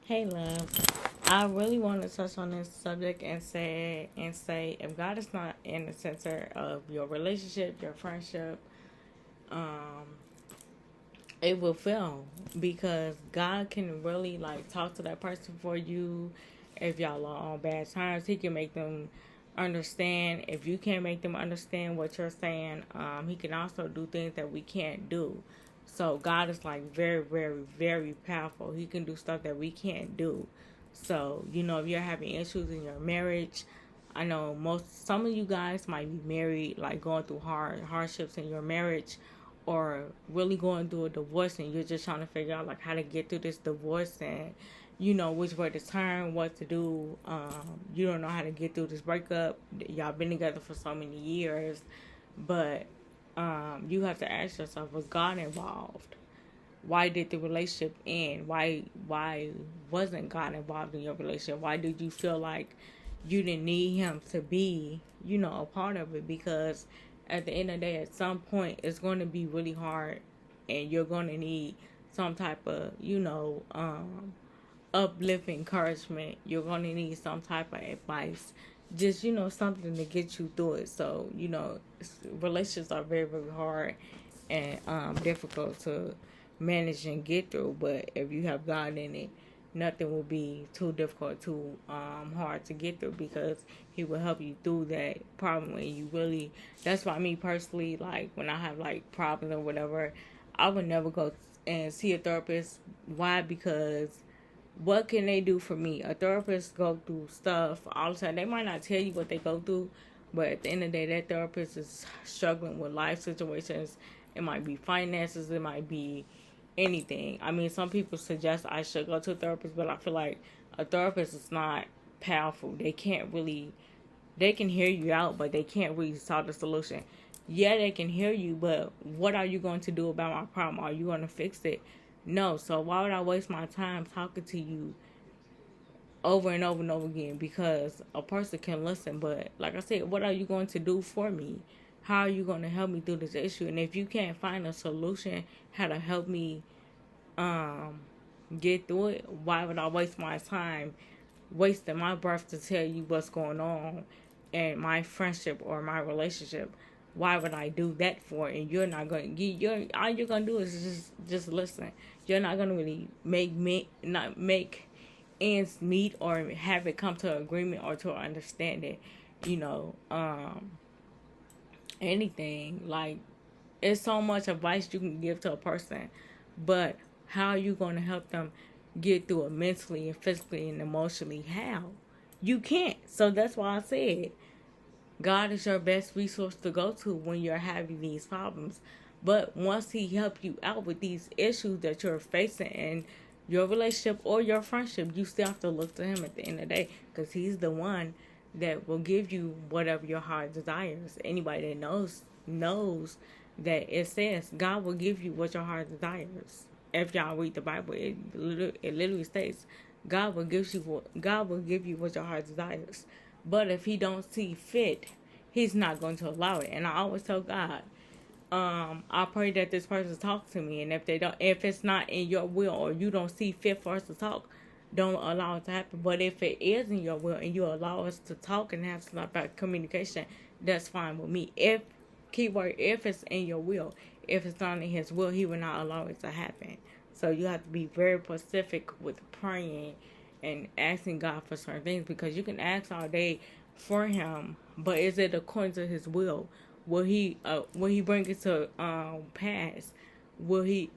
Hey, love. I really want to touch on this subject and say if God is not in the center of your relationship, your friendship, um, it will fail because God can really like talk to that person for you. If y'all are on bad terms, He can make them understand. If you can't make them understand what you're saying, He can also do things that we can't do. So God is like very, very, very powerful. He can do stuff that we can't do. So if you're having issues in your marriage, I know some of you guys might be married, like going through hardships in your marriage, or really going through a divorce, and you're just trying to figure out like how to get through this divorce, and which way to turn, what to do. You don't know how to get through this breakup. Y'all been together for so many years, but you have to ask yourself, was God involved? Why did the relationship end? Why wasn't God involved in your relationship? Why did you feel like you didn't need Him to be, a part of it? Because at the end of the day, at some point, it's going to be really hard, and you're going to need some type of, uplift encouragement. You're going to need some type of advice, just something to get you through it. So relationships are very, very hard and difficult to manage and get through, but if you have God in it, nothing will be too difficult, too hard to get through, because He will help you through that problem. And you really, that's why me personally, like when I have like problems or whatever, I would never go and see a therapist. Why? Because what can they do for me? A therapist go through stuff all the time. They might not tell you what they go through, but at the end of the day, that therapist is struggling with life situations. It might be finances. It might be anything. I mean, some people suggest I should go to a therapist, but I feel like a therapist is not powerful. They can hear you out, but they can't really solve the solution. Yeah, they can hear you, but what are you going to do about my problem? Are you going to fix it? No. So why would I waste my time talking to you over and over and over again? Because a person can listen, but like I said, what are you going to do for me? How are you going to help me through this issue? And if you can't find a solution, how to help me um get through it, why would I waste my time wasting my breath to tell you what's going on in my friendship or my relationship? Why would I do that for? And you're not going to, all you're going to do is just listen. You're not going to really not make ends meet or have it come to an agreement or to an understanding. You know, anything. Like, it's so much advice you can give to a person, but how are you going to help them get through it mentally and physically and emotionally? How? You can't. So that's why I said God is your best resource to go to when you're having these problems. But once He helps you out with these issues that you're facing in your relationship or your friendship, you still have to look to Him at the end of the day, because He's the one that will give you whatever your heart desires. Anybody that knows that it says God will give you what your heart desires. If y'all read the Bible, it literally states God will give you what your heart desires. But if He don't see fit, He's not going to allow it. And I always tell God, I pray that this person talks to me, and if it's not in your will or you don't see fit for us to talk, don't allow it to happen. But if it is in your will and you allow us to talk and have some about communication, that's fine with me. If it's in your will. If it's not in His will, He will not allow it to happen. So you have to be very specific with praying and asking God for certain things, because you can ask all day for Him, but is it according to His will? Will He bring it to pass? Will He,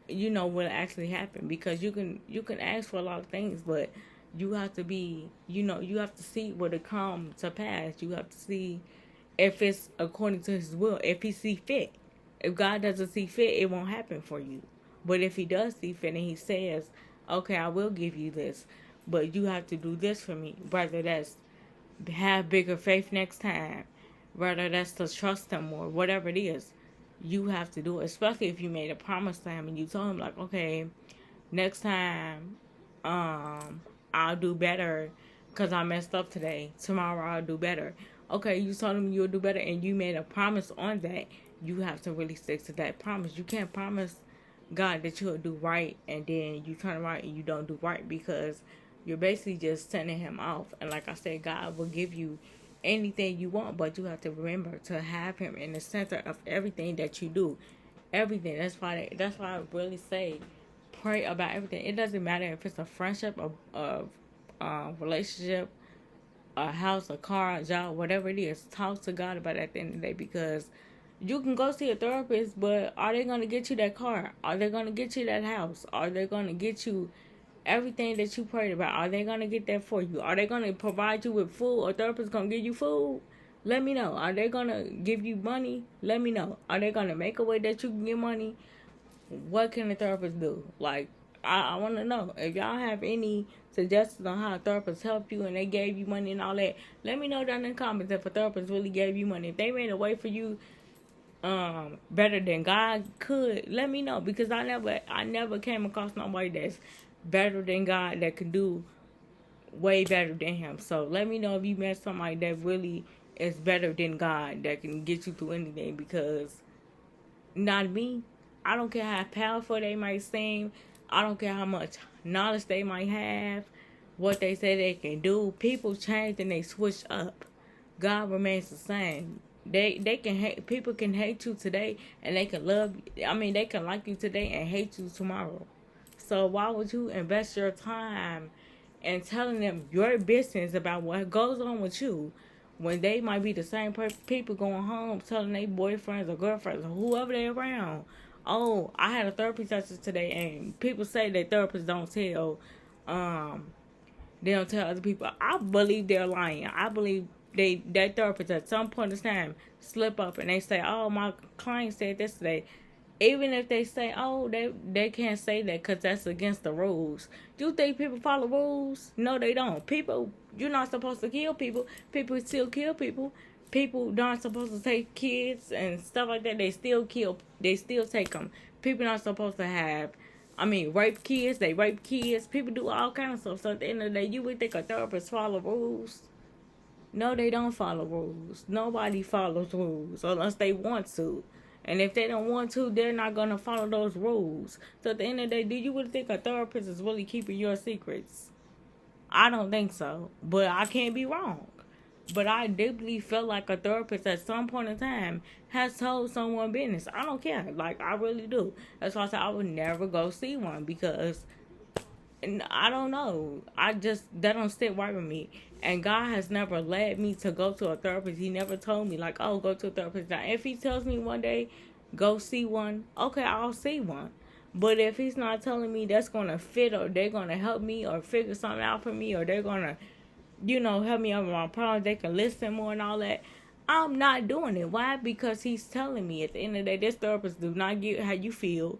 will it actually happen? Because you can ask for a lot of things, but you have to be, you have to see will it come to pass. You have to see if it's according to His will, if He see fit. If God doesn't see fit, it won't happen for you. But if He does see fit and He says, okay, I will give you this, but you have to do this for me, whether that's have bigger faith next time, whether that's to trust Him more, whatever it is, you have to do it. Especially if you made a promise to Him and you told Him, like, okay, next time, I'll do better because I messed up today. Tomorrow I'll do better. Okay, you told Him you'll do better and you made a promise on that. You have to really stick to that promise. You can't promise God that you'll do right, and then you turn around and you don't do right, because you're basically just sending him off. And like I said, God will give you anything you want, but you have to remember to have him in the center of everything that you do. Everything. That's why I really say pray about everything. It doesn't matter if it's a friendship, a relationship, a house, a car, a job, whatever it is. Talk to God about it at the end of the day, because you can go see a therapist, but are they going to get you that car? Are they going to get you that house? Are they going to get you everything that you prayed about? Are they going to get that for you? Are they going to provide you with food? Or therapist going to give you food? Let me know. Are they going to give you money? Let me know. Are they going to make a way that you can get money? What can a therapist do? Like, I want to know. If y'all have any suggestions on how a therapist helped you and they gave you money and all that, let me know down in the comments if a therapist really gave you money. If they made a way for you better than God could, let me know, because I never came across nobody that's better than God that could do way better than him. So let me know if you met somebody that really is better than God that can get you through anything, because not me. I don't care how powerful they might seem. I don't care how much knowledge they might have, what they say they can do. People change and they switch up. God remains the same. They can hate, people can hate you today and they can love, they can like you today and hate you tomorrow. So why would you invest your time in telling them your business about what goes on with you, when they might be the same people going home telling their boyfriends or girlfriends or whoever they're around, oh, I had a therapy session today, and people say that therapists don't tell, they don't tell other people. I believe they're lying. I believe that therapist at some point in time slip up and they say, oh, my client said this today. Even if they say, oh, they can't say that because that's against the rules. Do you think people follow rules? No, they don't. People, you're not supposed to kill people. People still kill people. People not supposed to take kids and stuff like that. They still kill. They still take them. People not supposed to have, rape kids. They rape kids. People do all kinds of stuff. So at the end of the day, you would think a therapist follow rules? No, they don't follow rules. Nobody follows rules unless they want to. And if they don't want to, they're not going to follow those rules. So at the end of the day, do you really think a therapist is really keeping your secrets? I don't think so. But I can't be wrong. But I deeply feel like a therapist at some point in time has told someone business. I don't care. Like, I really do. That's why I said I would never go see one, because I don't know. That don't sit right with me. And God has never led me to go to a therapist. He never told me, like, oh, go to a therapist. Now, if he tells me one day, go see one, okay, I'll see one. But if he's not telling me that's going to fit, or they're going to help me or figure something out for me, or they're going to, help me out with my problems, they can listen more and all that, I'm not doing it. Why? Because he's telling me at the end of the day, this therapist do not get how you feel.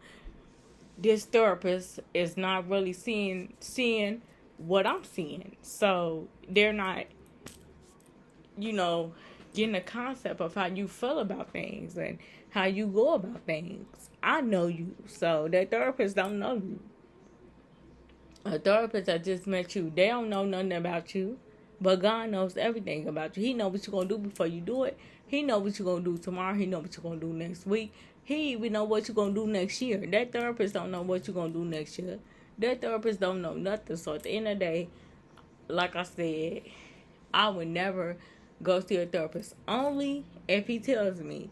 This therapist is not really seeing what I'm seeing. So they're not, getting a concept of how you feel about things and how you go about things. I know you, so that therapist don't know you. A therapist that just met you, they don't know nothing about you. But God knows everything about you. He knows what you're going to do before you do it. He knows what you're going to do tomorrow. He knows what you're going to do next week. He even know what you're going to do next year. That therapist don't know what you're going to do next year. That therapist don't know nothing. So at the end of the day, like I said, I would never go see a therapist. Only if he tells me.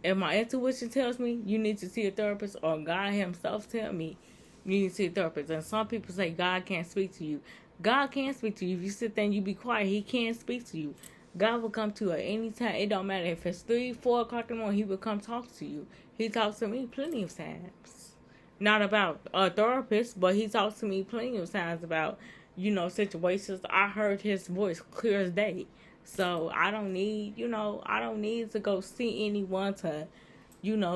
If my intuition tells me you need to see a therapist, or God himself tell me you need to see a therapist. And some people say God can't speak to you. God can speak to you. If you sit there and you be quiet, he can speak to you. God will come to you at any time. It don't matter if it's 3, 4 o'clock in the morning, he will come talk to you. He talks to me plenty of times. Not about a therapist, but he talks to me plenty of times about, situations. I heard his voice clear as day. So I don't need to go see anyone to,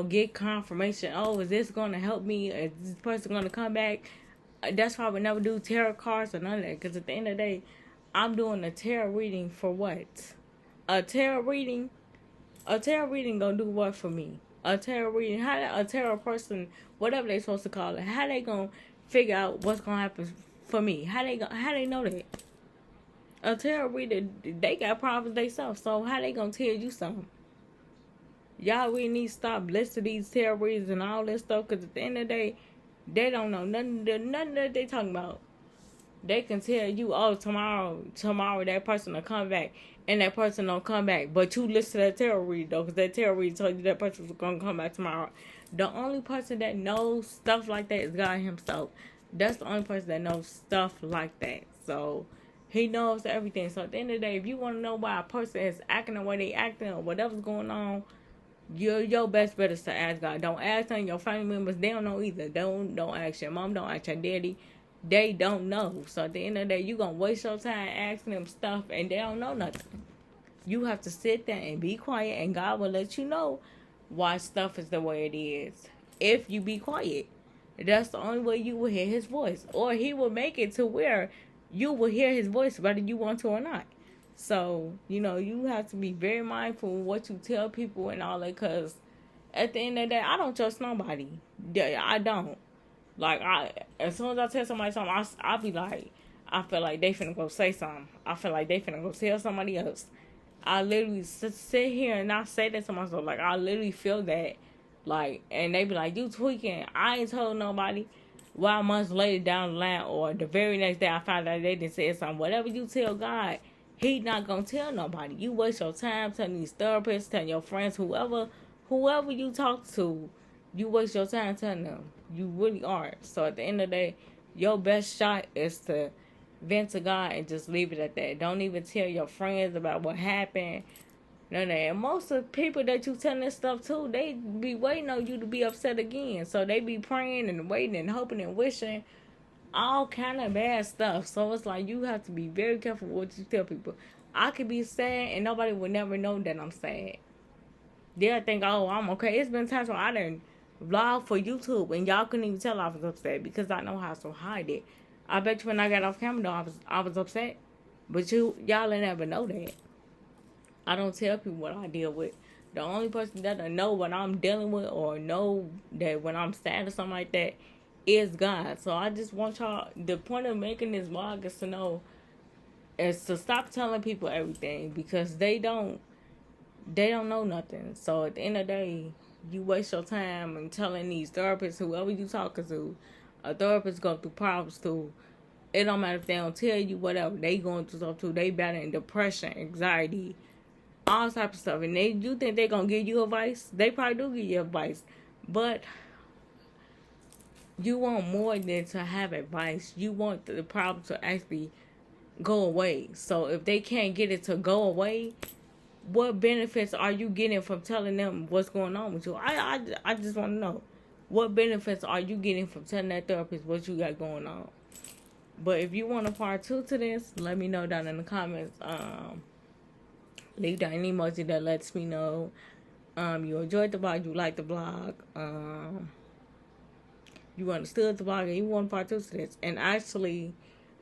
get confirmation. Oh, is this going to help me? Is this person going to come back? That's why I would never do tarot cards or none of that. Because at the end of the day, I'm doing a tarot reading for what? A tarot reading gonna do what for me? A tarot reading, how a tarot person, whatever they supposed to call it, how they gonna figure out what's gonna happen for me? How they know that? A tarot reader, they got problems themselves, so how they gonna tell you something? Y'all really need to stop listening to these terrorists and all this stuff, because at the end of the day, they don't know nothing that they talking about. They can tell you, oh, tomorrow that person will come back, and that person don't come back. But you listen to that terrorist though, because that terrorist told you that person's gonna come back tomorrow. The only person that knows stuff like that is God Himself. That's the only person that knows stuff like that. So He knows everything. So at the end of the day, if you want to know why a person is acting the way they acting or whatever's going on, your best bet is to ask God. Don't ask on your family members. They don't know either. Don't ask your mom. Don't ask your daddy. They don't know. So at the end of the day, you gonna waste your time asking them stuff, and they don't know nothing. You have to sit there and be quiet, and God will let you know why stuff is the way it is. If you be quiet, that's the only way you will hear His voice, or He will make it to where you will hear His voice, whether you want to or not. So, you have to be very mindful of what you tell people and all that, because at the end of the day, I don't trust nobody. I don't. Like, as soon as I tell somebody something, I'll be like, I feel like they finna go say something. I feel like they finna go tell somebody else. I literally sit here and not say that to myself. Like, I literally feel that. Like, and they be like, you tweaking. I ain't told nobody. While months later down the line, or the very next day I found out they didn't say something. Whatever you tell God, He not gonna tell nobody. You waste your time telling these therapists, telling your friends, whoever you talk to, you waste your time telling them. You really are. So at the end of the day, your best shot is to vent to God and just leave it at that. Don't even tell your friends about what happened. No. And most of the people that you telling this stuff to, they be waiting on you to be upset again. So they be praying and waiting and hoping and wishing all kind of bad stuff. So it's like you have to be very careful what you tell people. I could be sad and nobody would never know that I'm sad. They'll think, oh, I'm okay. It's been times where I done vlog for YouTube and y'all couldn't even tell I was upset because I know how to hide it. I bet you when I got off camera though, I was upset. But y'all will never know that. I don't tell people what I deal with. The only person that know what I'm dealing with or know that when I'm sad or something like that is God. So I just want y'all, the point of making this vlog is is to stop telling people everything, because they don't know nothing. So at the end of the day, you waste your time and telling these therapists, whoever you talking to, a therapist go through problems too. It don't matter if they don't tell you whatever, they going through stuff too. They battling depression, anxiety, all type of stuff. And you think they gonna give you advice? They probably do give you advice. But you want more than to have advice. You want the problem to actually go away. So if they can't get it to go away, what benefits are you getting from telling them what's going on with you? I just want to know, what benefits are you getting from telling that therapist what you got going on? But if you want a part 2 to this, let me know down in the comments. Leave down an emoji that lets me know you enjoyed the vlog, you liked the vlog, you understood the vlog, and you want part 2 to this. And actually,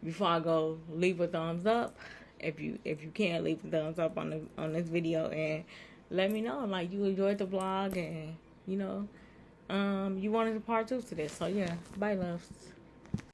before I go, leave a thumbs up. If you can, leave a thumbs up on this video and let me know like you enjoyed the vlog and you wanted a part 2 to this. So yeah, bye loves.